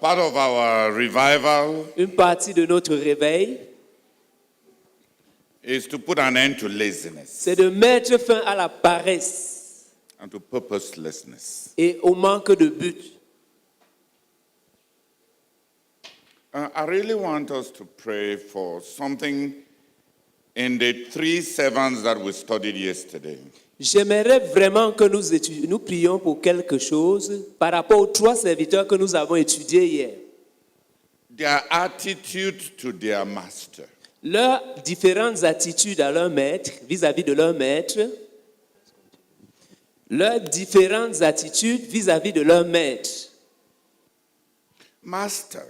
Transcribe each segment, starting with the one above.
Part of our revival Une partie de notre réveil, is to put an end to laziness c'est de mettre fin à la paresse and to purposelessness. et au manque de but. I really want us to pray for something in the 3 sevens that we studied yesterday. J'aimerais vraiment que nous prions pour quelque chose par rapport aux 3 serviteurs que nous avons étudiés hier. Their attitude to their master. Leurs différentes attitudes à leur maître, vis-à-vis de leur maître. Leurs différentes attitudes vis-à-vis de leur maître. Master,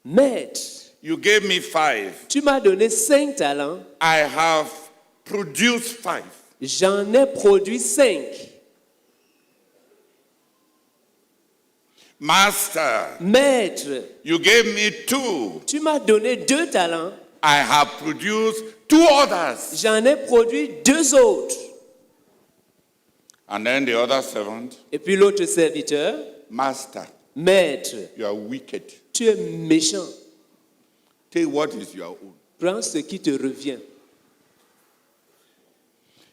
Maître, you gave me 5. tu m'as donné 5 talents, I have produced 5. j'en ai produit 5. Master, Maître, you gave me 2. tu m'as donné 2 talents, I have produced 2 others. j'en ai produit 2 autres. And then the other servant, Et puis l'autre serviteur, Master, maître, you are wicked. tu es méchant. Take what is your own. Prends ce qui te revient.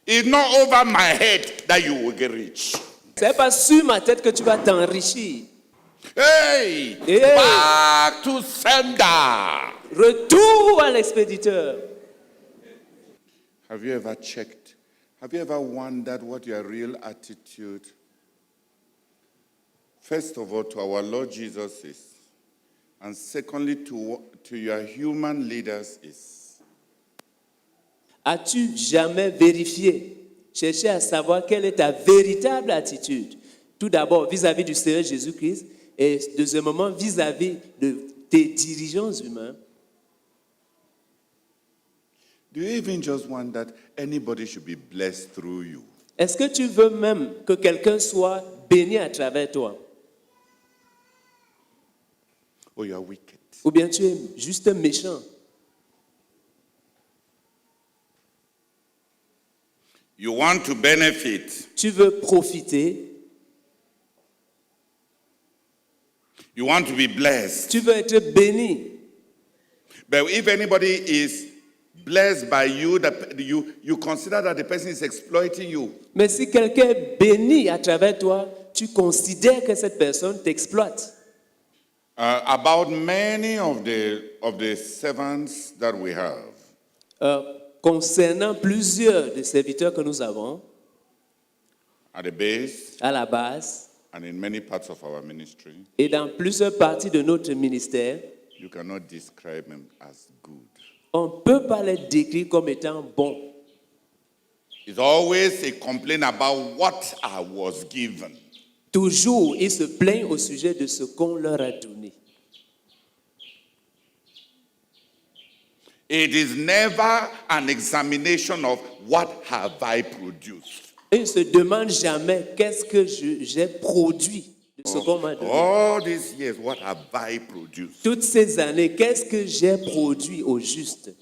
It's not over my head that you will get rich. C'est pas sur ma tête que tu vas t'enrichir. Hey, Hey. back to sender. Retour à l'expéditeur. Have you ever checked? Have you ever wondered what your real attitude, first of all, to our Lord Jesus is, and secondly, to your human leaders is? As-tu jamais vérifié, cherché à savoir quelle est ta véritable attitude? Tout d'abord vis-à-vis du Seigneur Jésus-Christ et deuxièmement vis-à-vis de tes dirigeants humains. Do you even just want that anybody should be blessed through you? Est-ce que tu veux même que quelqu'un soit béni à travers toi? Or you are wicked? Ou bien tu es juste méchant? You want to benefit. Tu veux profiter? You want to be blessed. Tu veux être béni? But if anybody is blessed by you, that you consider that the person is exploiting you. Mais si quelqu'un est béni à travers toi, tu considères que cette personne t'exploite. About many of the servants that we have, Concernant plusieurs des serviteurs que nous avons, at the base à la base and in many parts of our ministry, et dans plusieurs parties de notre ministère, you cannot describe them as good. on ne peut pas les décrire comme étant bons. It's always a complaint about what I was given. Toujours, ils se plaignent au sujet de ce qu'on leur a donné. It is never an examination of what have I produced. Ils ne se demandent jamais qu'est-ce que j'ai produit de ce qu'on m'a donné. All these years, what have I produced? Toutes ces années, qu'est-ce que j'ai produit au juste?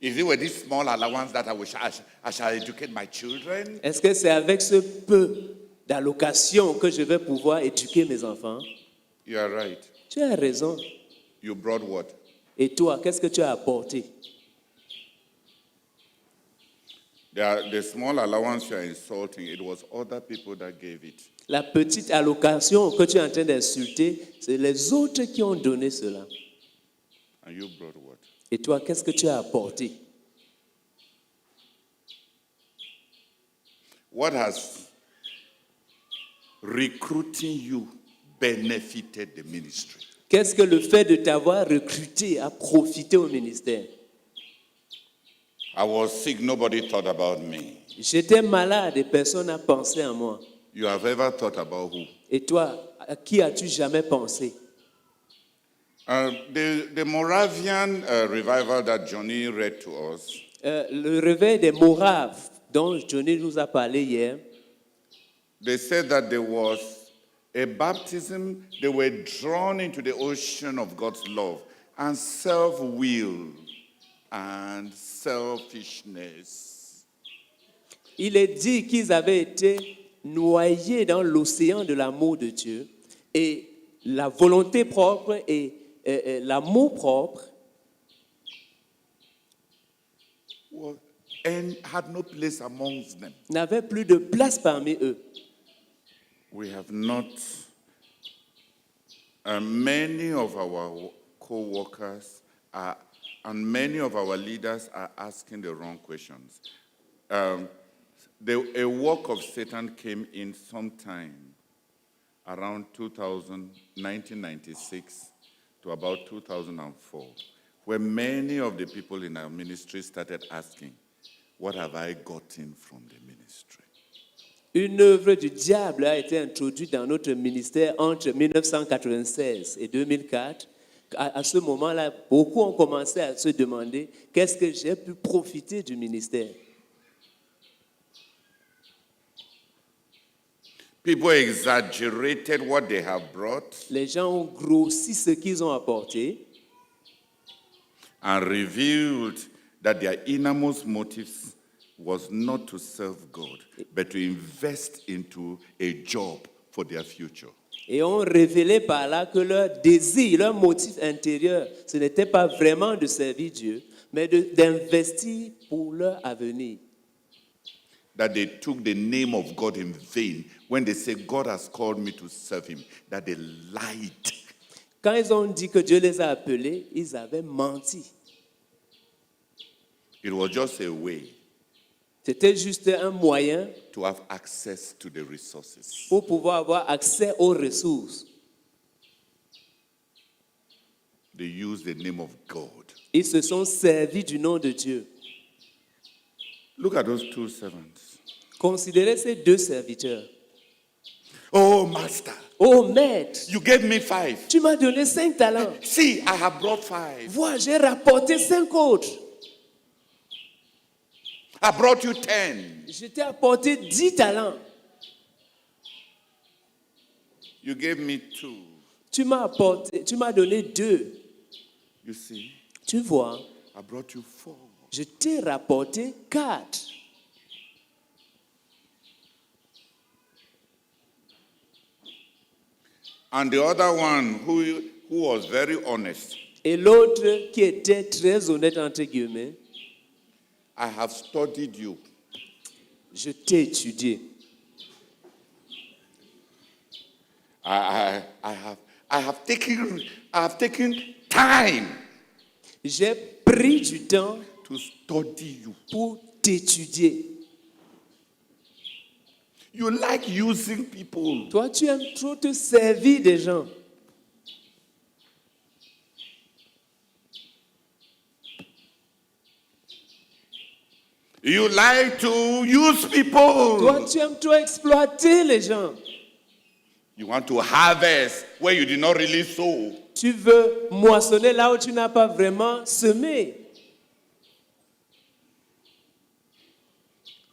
Is it with this small allowance that I shall educate my children? Est-ce que c'est avec ce peu d'allocation que je vais pouvoir éduquer mes enfants? You are right. Tu as raison. You brought what? Et toi, qu'est-ce que tu as apporté? The small allowance you are insulting, it was other people that gave it. La petite allocation que tu es en train d'insulter, c'est les autres qui ont donné cela. And you brought what? Et toi, qu'est-ce que tu as apporté? What has recruiting you benefited the ministry? Qu'est-ce que le fait de t'avoir recruté a profité au ministère? I was sick, nobody thought about me. J'étais malade et personne n'a pensé à moi. You have ever thought about who? Et toi, à qui as-tu jamais pensé? The Moravian revival that Johnny read to us, Le réveil des Moraves dont Johnny nous a parlé hier, they said that there was a baptism, they were drawn into the ocean of God's love, and self-will and selfishness. Il est dit qu'ils avaient été noyés dans l'océan de l'amour de Dieu et la volonté propre et l'amour propre And had no place amongst them. n'avaient plus de place parmi eux. We have not, many of our co-workers are, and many of our leaders are asking the wrong questions. A work of Satan came in sometime around 1996 to about 2004, where many of the people in our ministry started asking, what have I gotten from the ministry? Une œuvre du diable a été introduite dans notre ministère entre 1996 et 2004. À ce moment-là, beaucoup ont commencé à se demander qu'est-ce que j'ai pu profiter du ministère. People exaggerated what they have brought Les gens ont grossi ce qu'ils ont apporté and revealed that their innermost motives was not to serve God, but to invest into a job for their future. et ont révélé par là que leur désir, leur motif intérieur, ce n'était pas vraiment de servir Dieu, mais d'investir pour leur avenir. That they took the name of God in vain when they say, God has called me to serve him, that they lied. Quand ils ont dit que Dieu les a appelés, ils avaient menti. It was just a way C'était juste un moyen to have access to the resources. pour pouvoir avoir accès aux ressources. They used the name of God. Ils se sont servis du nom de Dieu. Look at those two servants. Considérez ces deux serviteurs. Oh, master, Oh maître, you gave me 5. tu m'as donné 5 talents. See, I have brought 5. Vois, j'ai rapporté 5 autres. I brought you 10. Je t'ai apporté 10 talents. You gave me 2. Tu m'as donné 2. You see, Tu vois, I brought you 4. je t'ai rapporté 4. And the other one who was very honest, Et l'autre qui était très honnête entre guillemets, I have studied you. je t'ai étudié. I have taken time J'ai pris du temps to study you. pour t'étudier. You like using people. Toi, tu aimes trop te servir des gens. You like to use people. Toi, tu aimes trop exploiter les gens. You want to harvest where you did not really sow. Tu veux moissonner là où tu n'as pas vraiment semé.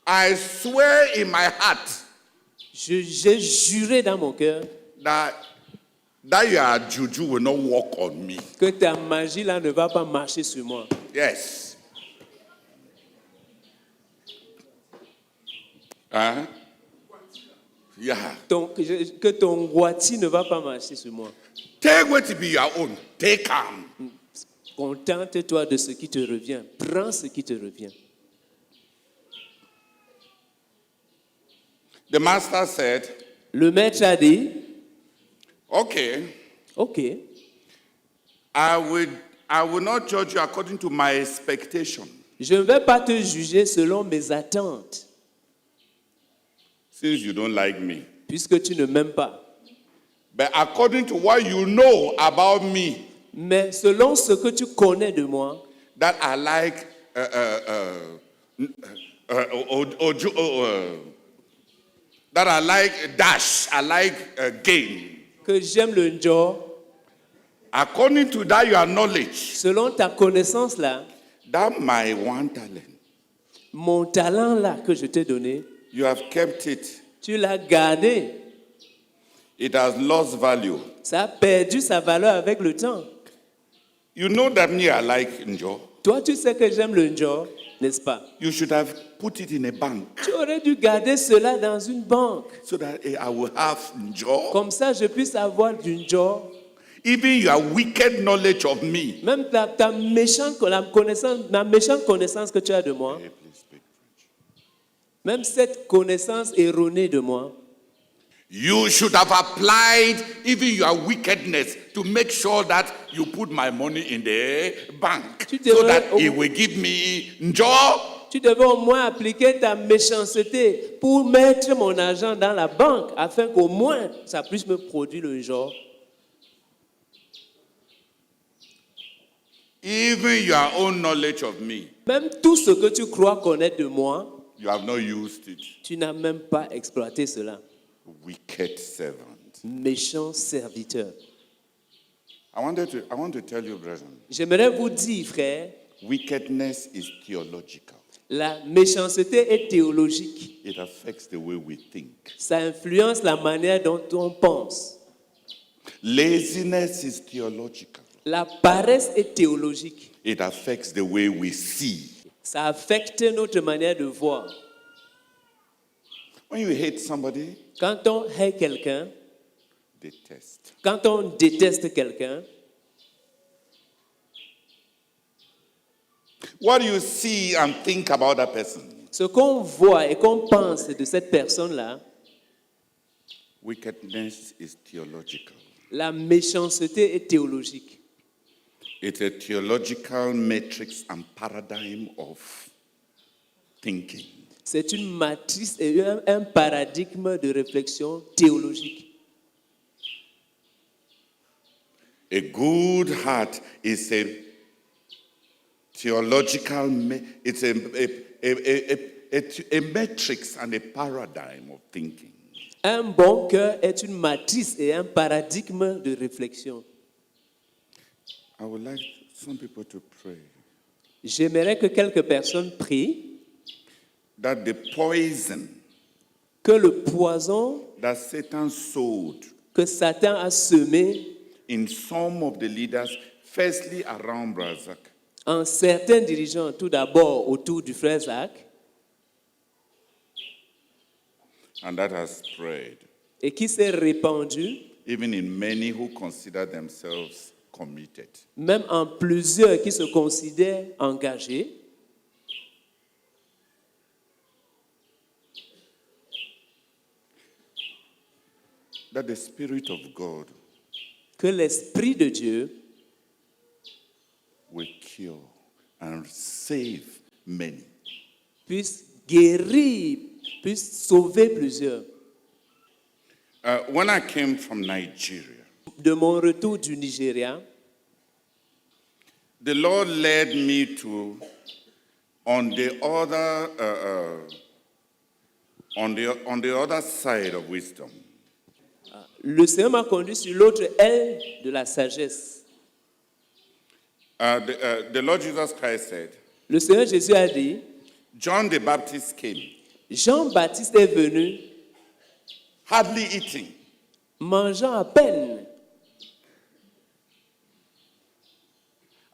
I swear in my heart J'ai juré dans mon cœur that your juju will not work on me. que ta magie là ne va pas marcher sur moi. Yes. Huh? Yeah. Que ton guati ne va pas marcher sur moi. Take what to be your own. Take them. Contente-toi de ce qui te revient. Prends ce qui te revient. The master said, Le maître a dit, okay, ok, I will not judge you according to my expectation. je ne vais pas te juger selon mes attentes, Since you don't like me. puisque tu ne m'aimes pas. But according to what you know about me, Mais selon ce que tu connais de moi, that I like that I like dash, I like game. que j'aime le njor, According to that your knowledge, selon ta connaissance là, that my one talent, mon talent là que je t'ai donné, you have kept it. tu l'as gardé. It has lost value. Ça a perdu sa valeur avec le temps. You know that me, I like Njo. Toi, tu sais que j'aime le njor, n'est-ce pas? You should have put it in a bank Tu aurais dû garder cela dans une banque. so that I will have Njo. Comme ça, je puisse avoir du njor. Even your wicked knowledge of me. Même ta méchante, ma méchante connaissance que tu as de moi, Hey, please speak French. même cette connaissance erronée de moi, You should have applied even your wickedness to make sure that you put my money in the bank Tu so devrais that au- it will give me Njo. tu devais au moins appliquer ta méchanceté pour mettre mon argent dans la banque afin qu'au moins ça puisse me produire le genre. Even your own knowledge of me, Même tout ce que tu crois connaître de moi, you have not used it. tu n'as même pas exploité cela. Wicked servant. Méchant serviteur. I want to tell you, brethren, J'aimerais vous dire, frère, wickedness is theological. la méchanceté est théologique. It affects the way we think. Ça influence la manière dont on pense. Laziness is theological. La paresse est théologique. It affects the way we see. Ça affecte notre manière de voir. When you hate somebody, Quand on hait quelqu'un, detest. quand on déteste quelqu'un, What do you see and think about that person? ce qu'on voit et qu'on pense de cette personne-là, Wickedness is theological. la méchanceté est théologique. It's a theological matrix and paradigm of thinking. C'est une matrice et un paradigme de réflexion théologique. A good heart is a theological, it's a matrix and a paradigm of thinking. Un bon cœur est une matrice et un paradigme de réflexion. I would like some people to pray J'aimerais que quelques personnes prient that the poison que le poison that Satan sowed que Satan a semé in some of the leaders, firstly around Brazak, en certains dirigeants, tout d'abord autour du frère Zach, and that has spread, et qui s'est répandu, even in many who consider themselves committed. même en plusieurs qui se considèrent engagés, That the Spirit of God que l'Esprit de Dieu will cure and save many. puisse guérir, puisse sauver plusieurs. When I came from Nigeria, De mon retour du Nigeria, the Lord led me to, on the other side of wisdom, le Seigneur m'a conduit sur l'autre aile de la sagesse. the Lord Jesus Christ said, Le Seigneur Jésus a dit, John the Baptist came, Jean-Baptiste est venu hardly eating, mangeant à peine.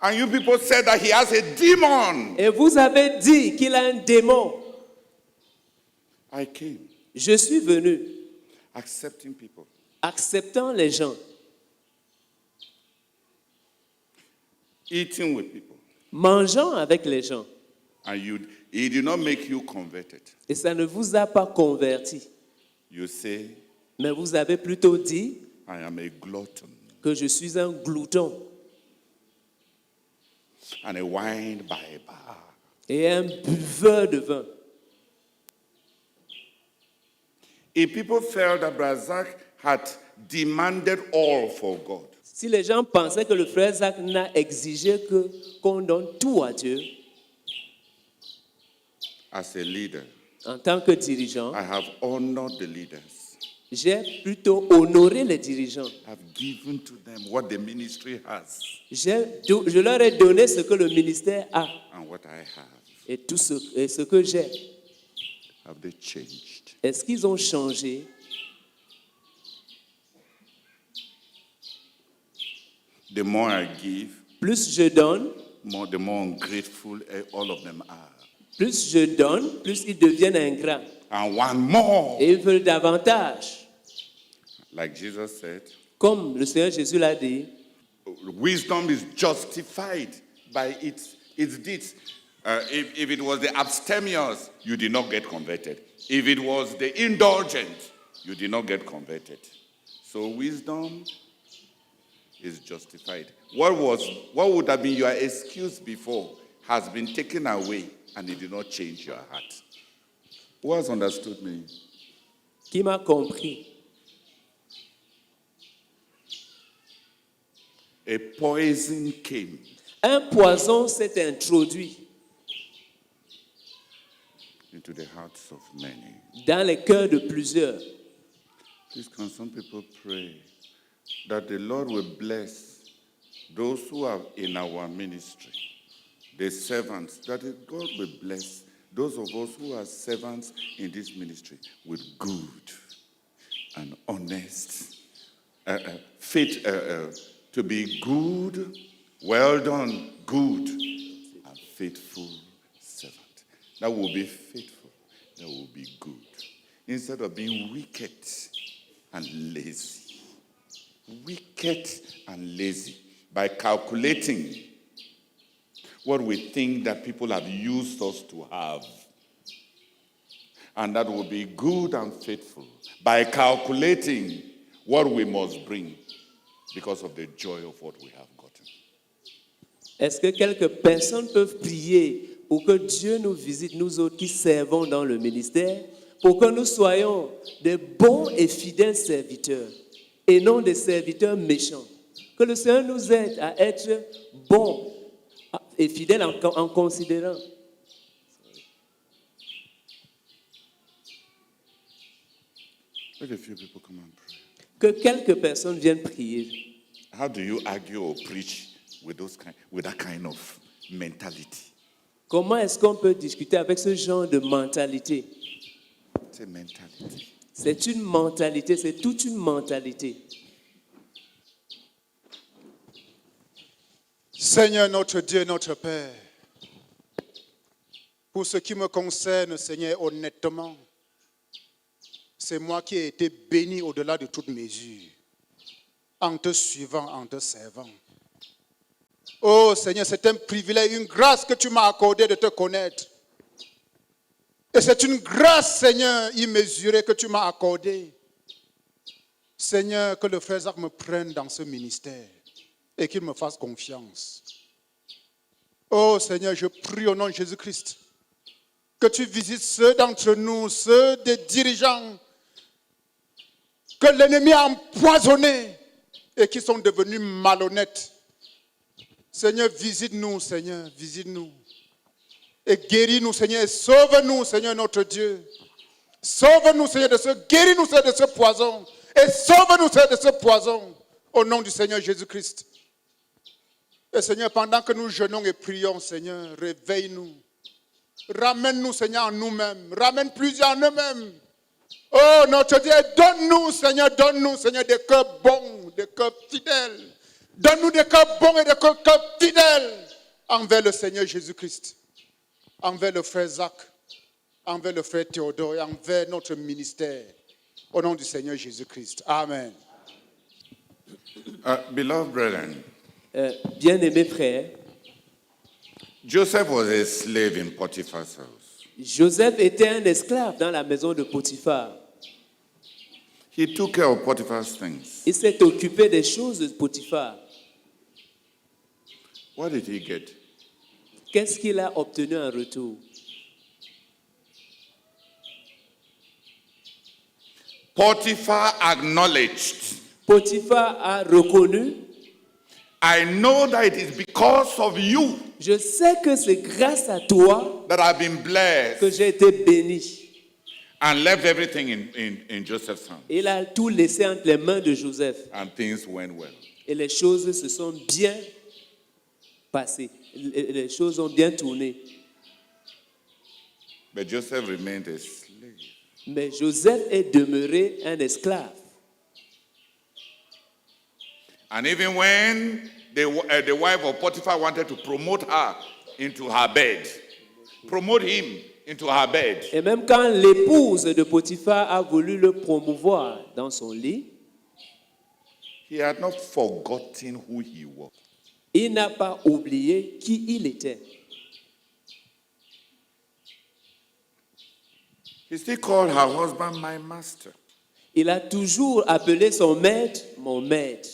and you people said that he has a demon. Et vous avez dit qu'il a un démon. I came, Je suis venu accepting people, acceptant les gens, eating with people, mangeant avec les gens. and he did not make you converted. Et ça ne vous a pas converti. You say, Mais vous avez plutôt dit I am a glutton que je suis un glouton and a wine bibber. et un buveur de vin. If people felt that Brazak had demanded all for God, Si les gens pensaient que le frère Zach n'a exigé qu'on donne tout à Dieu, as a leader, en tant que dirigeant, I have honored the leaders. j'ai plutôt honoré les dirigeants. I've given to them what the ministry has Je leur ai donné ce que le ministère a and what I have. et tout ce que j'ai. Have they changed? Est-ce qu'ils ont changé? The more I give, Plus je donne, the more ungrateful all of them are. plus je donne, plus ils deviennent ingrats. And one more. Et ils veulent davantage. Like Jesus said, Comme le Seigneur Jésus l'a dit, wisdom is justified by its deeds. If it was the abstemious, you did not get converted. If it was the indulgent, you did not get converted. So wisdom is justified. What would have been your excuse before has been taken away, and it did not change your heart. Who has understood me? qui m'a compris? A poison came. Un poison s'est introduit Into the hearts of many. dans les cœurs de plusieurs. Please, can some people pray that the Lord will bless those who are in our ministry, the servants, that God will bless those of us who are servants in this ministry with good and honest faith, to be good, well done, good and faithful servant. That will be faithful, that will be good. Instead of being wicked and lazy. Wicked and lazy. By calculating what we think that people have used us to have. And that will be good and faithful. By calculating what we must bring because of the joy of what we have gotten. Est-ce que quelques personnes peuvent prier pour que Dieu nous visite, nous autres qui servons dans le ministère, pour que nous soyons des bons et fidèles serviteurs et non des serviteurs méchants? Que le Seigneur nous aide à être bons et fidèles en considérant. Let a few people come and pray. Que quelques personnes viennent prier. How do you argue or preach with that kind of mentality? Comment est-ce qu'on peut discuter avec ce genre de mentalité? It's a mentality. C'est une mentalité, c'est toute une mentalité. Seigneur notre Dieu, notre Père, pour ce qui me concerne, Seigneur, honnêtement, c'est moi qui ai été béni au-delà de toute mesure, en te suivant, en te servant. Oh Seigneur, c'est un privilège, une grâce que tu m'as accordée de te connaître. Et c'est une grâce, Seigneur, immesurée que tu m'as accordée. Seigneur, que le frère Zach me prenne dans ce ministère et qu'il me fasse confiance. Oh Seigneur, je prie au nom de Jésus-Christ que tu visites ceux d'entre nous, ceux des dirigeants que l'ennemi a empoisonnés et qui sont devenus malhonnêtes. Seigneur, visite-nous, Seigneur, visite-nous. Et guéris-nous, Seigneur, et sauve-nous, Seigneur, notre Dieu. Sauve-nous, Seigneur, guéris-nous, Seigneur, de ce poison. Et sauve-nous, Seigneur, de ce poison. Au nom du Seigneur Jésus-Christ. Et Seigneur, pendant que nous jeûnons et prions, Seigneur, réveille-nous. Ramène-nous, Seigneur, en nous-mêmes. Ramène plusieurs en nous-mêmes. Oh, notre Dieu, donne-nous, Seigneur, des cœurs bons, des cœurs fidèles. Donne-nous des cœurs bons et des cœurs fidèles envers le Seigneur Jésus-Christ, envers le frère Zach, envers le frère Théodore et envers notre ministère. Au nom du Seigneur Jésus-Christ. Amen. Beloved brethren, Bien-aimés frères, Joseph was a slave in Potiphar's house. Joseph était un esclave dans la maison de Potiphar. He took care of Potiphar's things. Il s'est occupé des choses de Potiphar. What did he get? Qu'est-ce qu'il a obtenu en retour? Potiphar acknowledged, Potiphar a reconnu, I know that it is because of you je sais que c'est grâce à toi that I've been blessed, que j'ai été béni. and left everything in Joseph's hand. Il a tout laissé entre les mains de Joseph. And things went well. Et les choses se sont bien passées. Les choses ont bien tourné. But Joseph remained a slave. Mais Joseph est demeuré un esclave. And even when the wife of Potiphar wanted to promote her into her bed. Promote him into her bed. Et même quand l'épouse de Potiphar a voulu le promouvoir dans son lit, He had not forgotten who he was. il n'a pas oublié qui il était. He still called her husband my master. Il a toujours appelé son maître mon maître.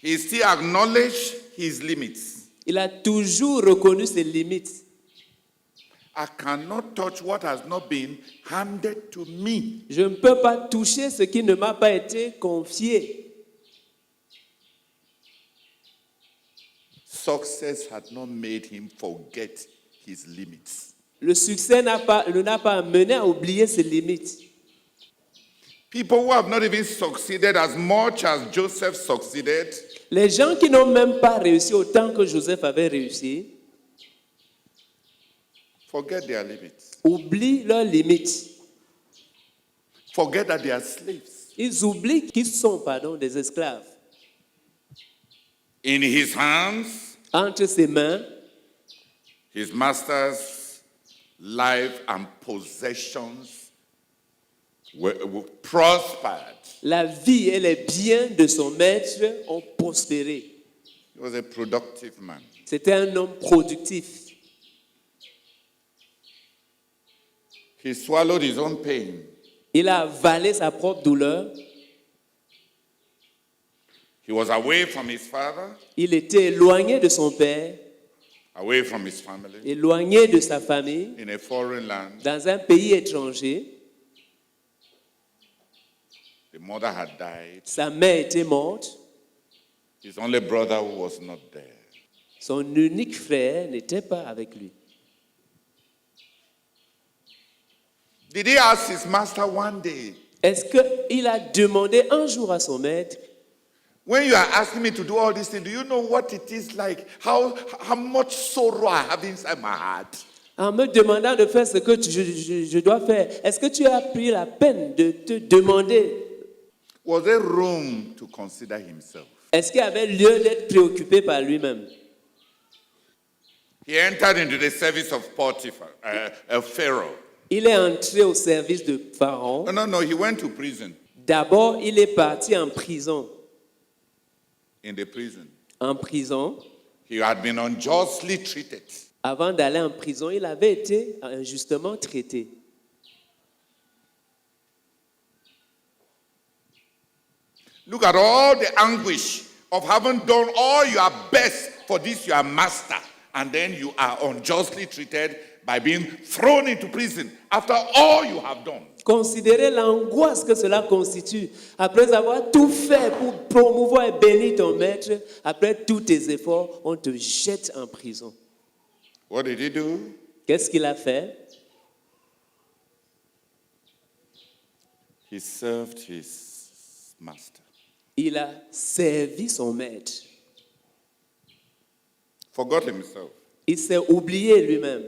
He still acknowledged his limits. Il a toujours reconnu ses limites. I cannot touch what has not been handed to me. Je ne peux pas toucher ce qui ne m'a pas été confié. Success had not made him forget his limits. Le succès ne l'a pas amené à oublier ses limites. People who have not even succeeded as much as Joseph succeeded Les gens qui n'ont même pas réussi autant que Joseph avait réussi, forget their limits. oublient leurs limites. Forget that they are slaves. Ils oublient qu'ils sont, des esclaves. In his hands, Entre ses mains, his master's life and possessions were prospered. la vie et les biens de son maître ont prospéré. He was a productive man. C'était un homme productif. He swallowed his own pain. Il a avalé sa propre douleur. He was away from his father, Il était éloigné de son père, away from his family, éloigné de sa famille, in a foreign land. dans un pays étranger. The mother had died. Sa mère était morte. His only brother who was not there. Son unique frère n'était pas avec lui. Did he ask his master one day, Est-ce qu'il a demandé un jour à son maître, when you are asking me to do all these things, do you know what it is like? How much sorrow I have inside my heart? en me demandant de faire ce que je dois faire, est-ce que tu as pris la peine de te demander, Was there room to consider himself? est-ce qu'il y avait lieu d'être préoccupé par lui-même? He entered into the service of Potiphar, Pharaoh. Il est entré au service de Pharaon. No, he went to prison. D'abord, il est parti en prison. In the prison, En prison, he had been unjustly treated. avant d'aller en prison, il avait été injustement traité. Look at all the anguish of having done all your best for this your master, and then you are unjustly treated by being thrown into prison after all you have done. Considérez l'angoisse que cela constitue. Après avoir tout fait pour promouvoir et bénir ton maître, après tous tes efforts, on te jette en prison. What did he do? Qu'est-ce qu'il a fait? He served his master. Il a servi son maître. Forgot himself. Il s'est oublié lui-même.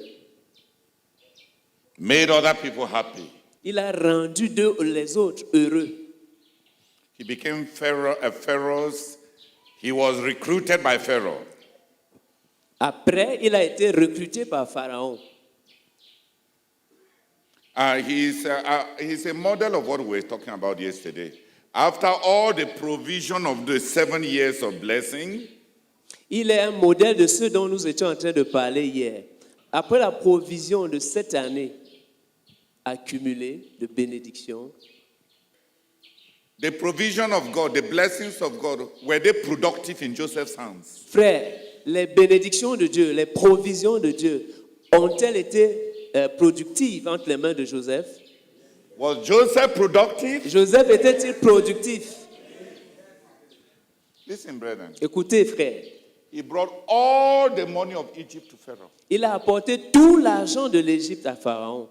Made other people happy. Il a rendu les autres heureux. He became Pharaoh's. He was recruited by Pharaoh. Après, il a été recruté par Pharaon. He's a model of what we were talking about yesterday. After all the provision of the 7 years of blessing, Il est un modèle de ce dont nous étions en train de parler hier. Après la provision de cette année accumulée de bénédictions, the provision of God, the blessings of God, were they productive in Joseph's hands? frères, les bénédictions de Dieu, les provisions de Dieu, ont-elles été productives entre les mains de Joseph? Was Joseph productive? Joseph était-il productif? Listen, brethren. Écoutez, frères, He brought all the money of Egypt to Pharaoh. il a apporté tout l'argent de l'Égypte à Pharaon.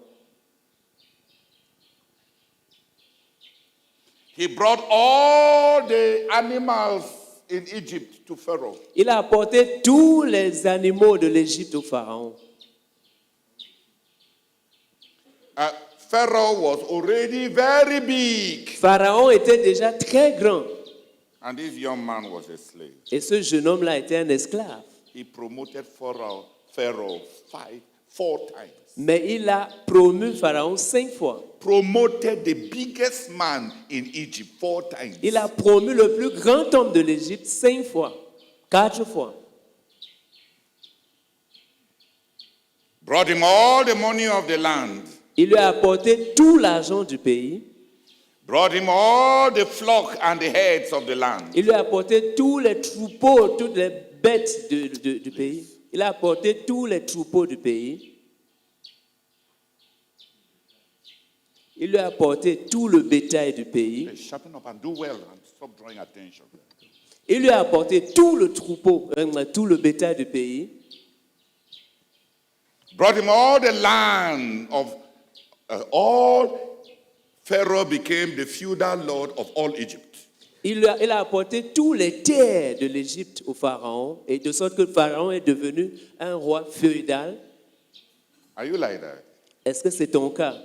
He brought all the animals in Egypt to Pharaoh. Il a apporté tous les animaux de l'Égypte au Pharaon. Pharaoh was already very big. Pharaon était déjà très grand. And this young man was a slave. Et ce jeune homme-là était un esclave. He promoted Pharaoh four times. Mais il a promu Pharaon 5 fois. Promoted the biggest man in Egypt 4 times. Il a promu le plus grand homme de l'Égypte 5 fois. 4 fois. Brought him all the money of the land. Il lui a apporté tout l'argent du pays. Brought him all the flock and the heads of the land. Il lui a apporté tous les troupeaux, toutes les bêtes du pays. Il a apporté tous les troupeaux du pays. Il lui a apporté tout le bétail du pays. Hey, sharpen up and do well and stop drawing attention. Il lui a apporté tout le troupeau, tout le bétail du pays. Brought him all the land of all. Pharaoh became the feudal lord of all Egypt. Il a apporté tous les terres de l'Égypte au pharaon, et de sorte que le pharaon est devenu un roi féodal. Are you like that? Est-ce que c'est ton cas?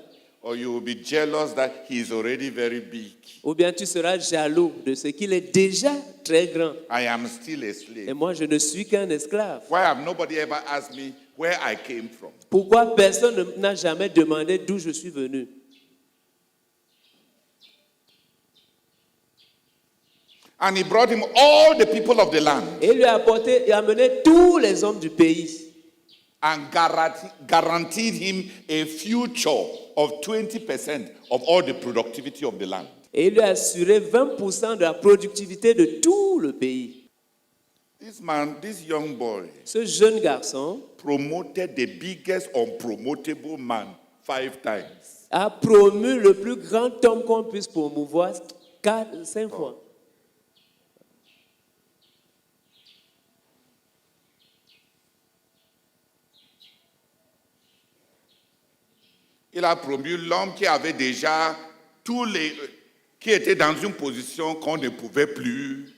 Or you will be jealous that he is already very big. Ou bien tu seras jaloux de ce qu'il est déjà très grand. I am still a Et slave. moi, je ne suis qu'un esclave. Why have nobody ever asked me where I came from? Pourquoi personne n'a jamais demandé d'où je suis venu? And he brought him all the people of the land Et il lui a apporté et amené tous les hommes du pays. and guaranteed him a future of 20% of all the productivity of the land. Et il lui a assuré 20% de la productivité de tout le pays. This young boy Ce jeune garçon promoted the biggest unpromotable man 5 times. a promu le plus grand homme qu'on puisse promouvoir 5 fois. Il a promu l'homme qui avait déjà qui était dans une position qu'on ne pouvait plus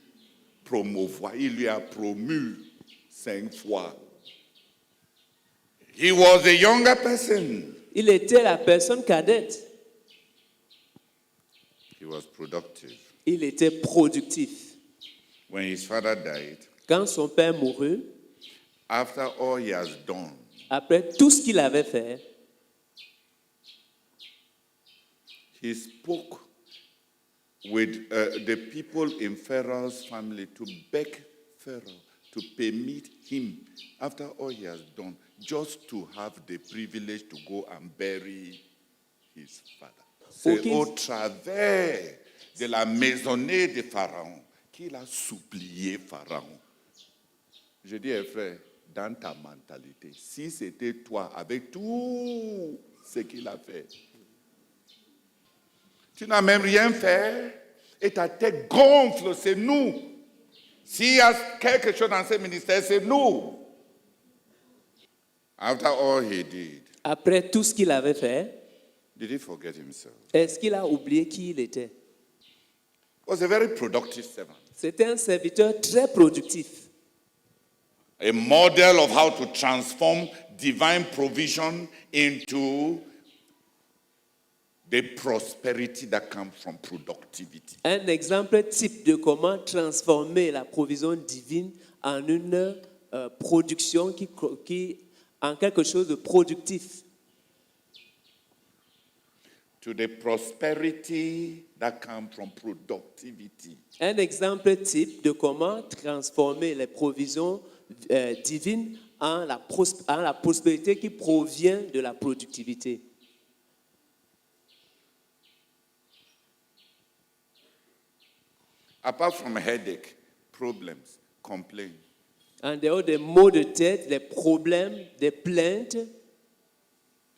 promouvoir. Il lui a promu 5 fois. He was a younger person. Il était la personne cadette. He was productive. Il était productif. When his father died, Quand son père mourut, after all he has done, après tout ce qu'il avait fait, he spoke with the people in Pharaoh's family to beg Pharaoh to permit him, after all he has done, just to have the privilege to go and bury his father. C'est Okay. au travers de la maisonnée de Pharaon qu'il a supplié Pharaon. Je dis, frère, dans ta mentalité, si c'était toi, avec tout ce qu'il a fait, tu n'as même rien fait et ta tête gonfle, c'est nous. S'il y a quelque chose dans ce ministère, c'est nous. After all he did, après tout ce qu'il avait fait, did he forget himself? est-ce qu'il a oublié qui il était? Was a very productive servant. C'était un serviteur très productif. A model of how to transform divine provision into the prosperity that comes from productivity. Un exemple type de comment transformer la provision divine en une production en quelque chose de productif. To the prosperity that comes from productivity. Un exemple type de comment transformer les provisions divines en la prospérité qui provient de la productivité. Apart from headache, problems, complaints, En dehors des maux de tête, des problèmes, des plaintes,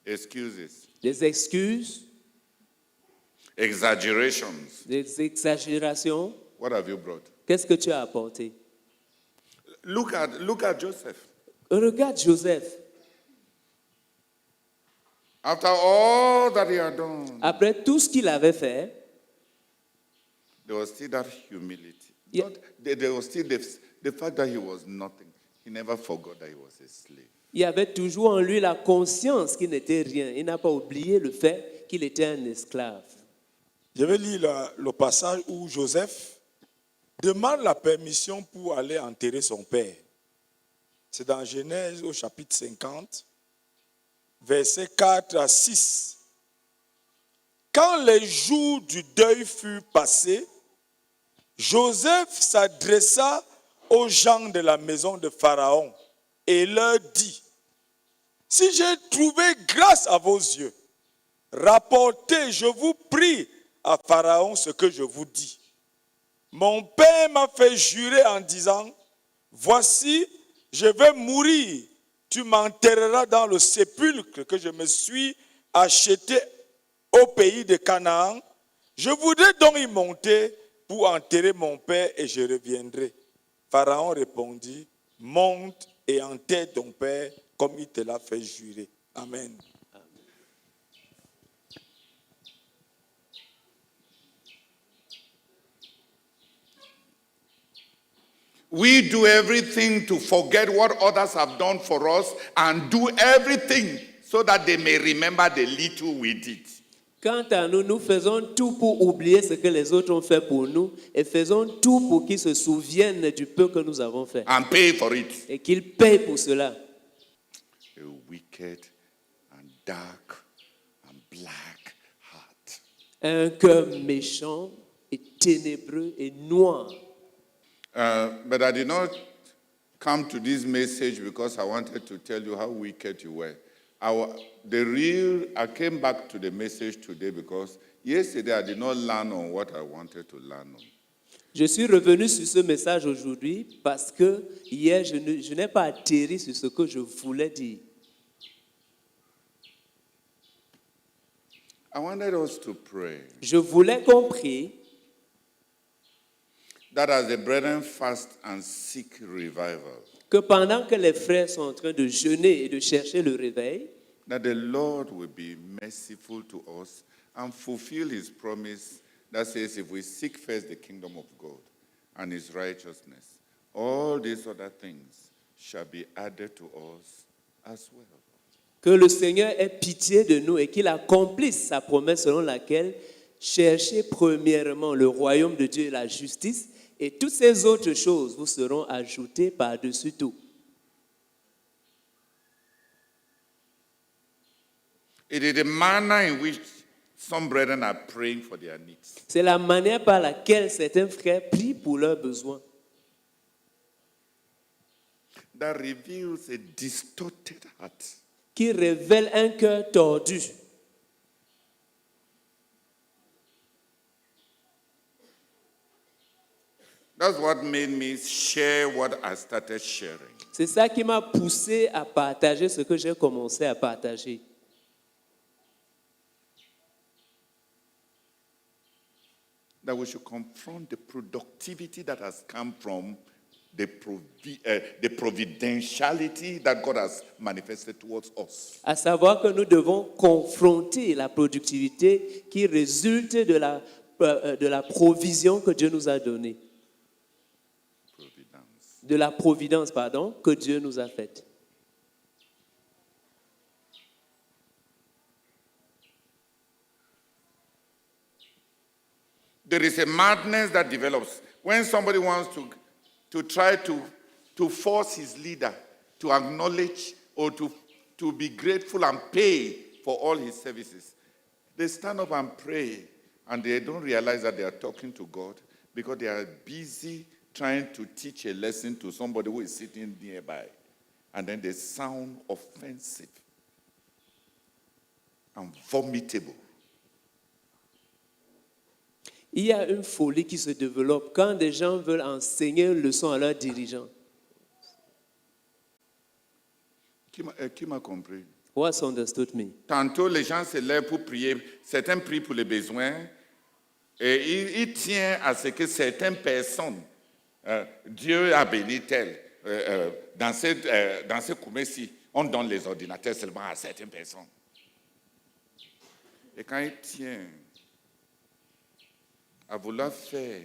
excuses, des excuses, exaggerations, des exagérations, what have you brought? qu'est-ce que tu as apporté? Look at Joseph. Regarde Joseph. After all that he had done, Après tout ce qu'il avait fait, there was still that humility. Yeah. There was still the fact that he was nothing. He never forgot that he was a slave. il y avait toujours en lui la conscience qu'il n'était rien. Il n'a pas oublié le fait qu'il était un esclave. Je vais lire le passage où Joseph demande la permission pour aller enterrer son père. C'est dans Genèse au chapitre 50, versets 4 à 6. Quand les jours du deuil furent passés, Joseph s'adressa aux gens de la maison de Pharaon et leur dit, « Si j'ai trouvé grâce à vos yeux, rapportez, je vous prie, à Pharaon ce que je vous dis. Mon père m'a fait jurer en disant, « Voici, je vais mourir, tu m'enterreras dans le sépulcre que je me suis acheté au pays de Canaan. Je voudrais donc y monter pour enterrer mon père et je reviendrai. » Pharaon répondit, « Monte et enterre ton père comme il te l'a fait jurer. » Amen. We do everything to forget what others have done for us and do everything so that they may remember the little we did. Quant à nous, nous faisons tout pour oublier ce que les autres ont fait pour nous et faisons tout pour qu'ils se souviennent du peu que nous avons fait And pay for it. et qu'ils payent pour cela. A wicked and dark and black heart. Un cœur méchant et ténébreux et noir. But I did not come to this message because I wanted to tell you how wicked you were. I came back to the message today because yesterday I did not learn on what I wanted to learn on. Je suis revenu sur ce message aujourd'hui parce que hier, je n'ai pas atterri sur ce que je voulais dire. I wanted us to pray Je voulais qu'on prie that as the brethren fast and seek revival, que pendant que les frères sont en train de jeûner et de chercher le réveil, that the Lord will be merciful to us and fulfill his promise that says if we seek first the kingdom of God and his righteousness, all these other things shall be added to us as well. que le Seigneur ait pitié de nous et qu'il accomplisse sa promesse selon laquelle cherchez premièrement le royaume de Dieu et la justice, et toutes ces autres choses vous seront ajoutées par-dessus tout. It is the manner in which some brethren are praying for their needs. C'est la manière par laquelle certains frères prient pour leurs besoins, That reveals a distorted heart. qui révèle un cœur tordu. That's what made me share what I started sharing. C'est ça qui m'a poussé à partager ce que j'ai commencé à partager. That we should confront the productivity that has come from the providentiality that God has manifested towards us. À savoir que nous devons confronter la productivité qui résulte de la provision que Dieu nous a donnée. Providence. De la providence, pardon, que Dieu nous a faite. There is a madness that develops when somebody wants to try to force his leader to acknowledge or to be grateful and pay for all his services. They stand up and pray, and they don't realize that they are talking to God because they are busy trying to teach a lesson to somebody who is sitting nearby. And then they sound offensive and vomitable. Il y a une folie qui se développe quand des gens veulent enseigner une leçon à leurs dirigeants. Qui m'a compris? Who has understood me? Tantôt, les gens se lèvent pour prier. Certains prient pour les besoins. Et il tient à ce que certaines personnes, Dieu a béni tel, dans ce commerce-ci, on donne les ordinateurs seulement à certaines personnes. Et quand il tient à vouloir faire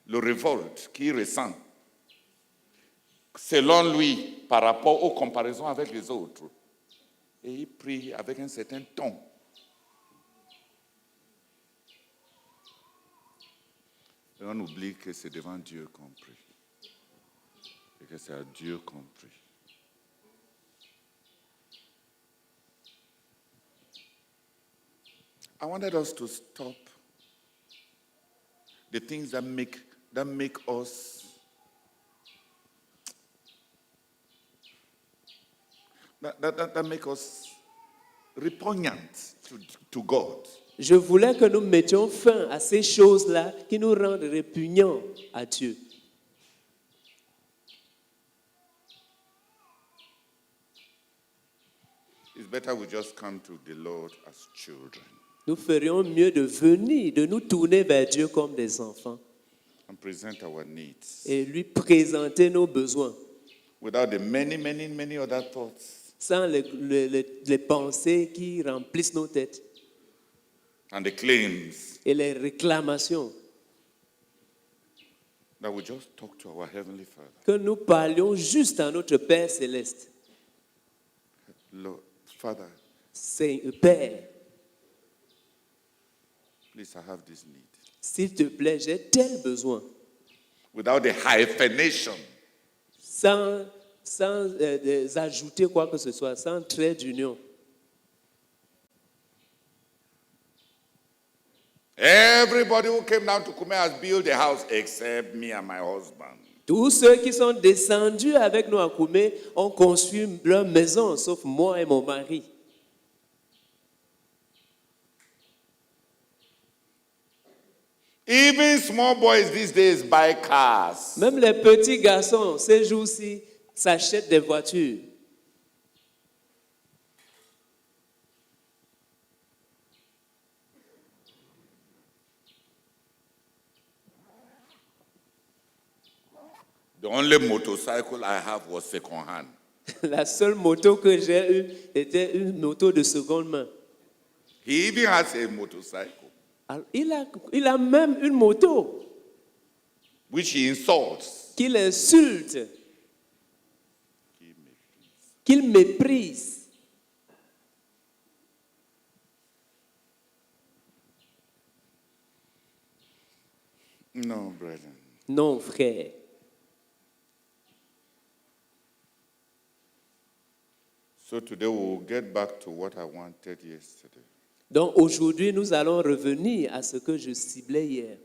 le révolte qu'il ressent, selon lui, par rapport aux comparaisons avec les autres, et il prie avec un certain ton. Et on oublie que c'est devant Dieu qu'on prie. Et que c'est à Dieu qu'on prie. I wanted us to stop the things that make us that make us repugnant to God. Je voulais que nous mettions fin à ces choses-là qui nous rendent répugnants à Dieu. It's better we just come to the Lord as children Nous ferions mieux de venir, de nous tourner vers Dieu comme des enfants and present our needs et lui présenter nos besoins, without the many other thoughts sans les pensées qui remplissent nos têtes and the claims. et les réclamations. That we just talk to our Heavenly Father. Que nous parlions juste à notre Père céleste. Lord, Father, Père, please, I have this need. s'il te plaît, j'ai tel besoin. Without the hyphenation, Sans ajouter quoi que ce soit, sans trait d'union. everybody who came down to Kume has built a house except me and my husband. Tous ceux qui sont descendus avec nous à Koumé ont construit leur maison, sauf moi et mon mari. Even small boys these days buy cars. Même les petits garçons, ces jours-ci, s'achètent des voitures. The only motorcycle I have was second hand. La seule moto que j'ai eue était une moto de seconde main. He even has a motorcycle, Alors, il a même une moto which he insults. qu'il insulte, qu'il méprise. No, brethren. Non, frère. So today we'll get back to what I wanted yesterday. Donc aujourd'hui, nous allons revenir à ce que je ciblais hier.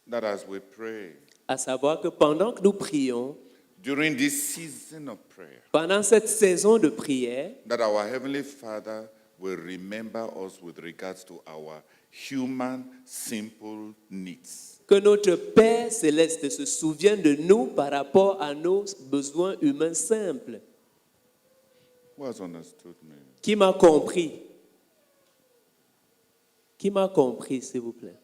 That as we pray, À savoir que pendant que nous prions, during this season of prayer, pendant cette saison de prière, that our Heavenly Father will remember us with regards to our human, simple needs. que notre Père céleste se souvienne de nous par rapport à nos besoins humains simples. Who has understood me? Qui m'a compris? Qui m'a compris, s'il vous plaît?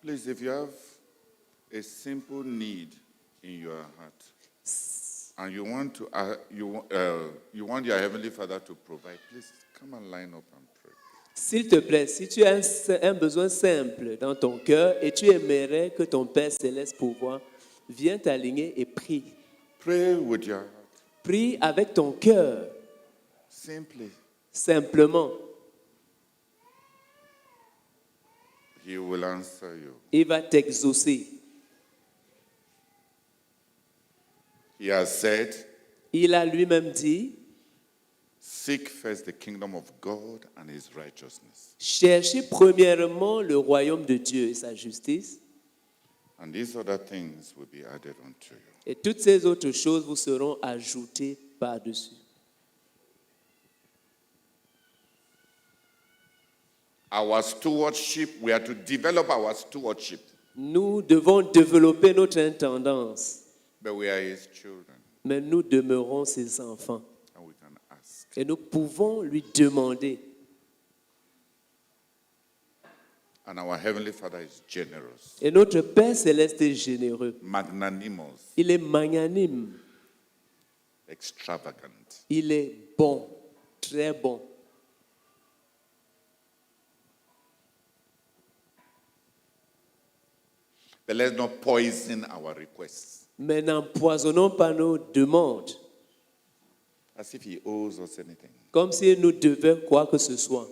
Please, if you have a simple need in your heart, and you want your Heavenly Father to provide, please come and line up and pray. S'il te plaît, si tu as un besoin simple dans ton cœur et tu aimerais que ton Père céleste pourvoie, viens t'aligner et prie. Pray with your heart, Prie avec ton cœur, simply. simplement. He will answer you. Il va t'exaucer. He has said, Il a lui-même dit, seek first the kingdom of God and his righteousness, cherchez premièrement le royaume de Dieu et sa justice, and these other things will be added unto you. et toutes ces autres choses vous seront ajoutées par-dessus. Our stewardship, we are to develop our stewardship, Nous devons développer notre intendance, but we are his children, mais nous demeurons ses enfants. and we can ask. Et nous pouvons lui demander. And our Heavenly Father is generous, Et notre Père céleste est généreux. magnanimous, Il est magnanime. extravagant. Il est bon, très bon. But let's not poison our requests Mais n'empoisonnons pas nos demandes as if he owes us anything. comme s'il nous devait quoi que ce soit.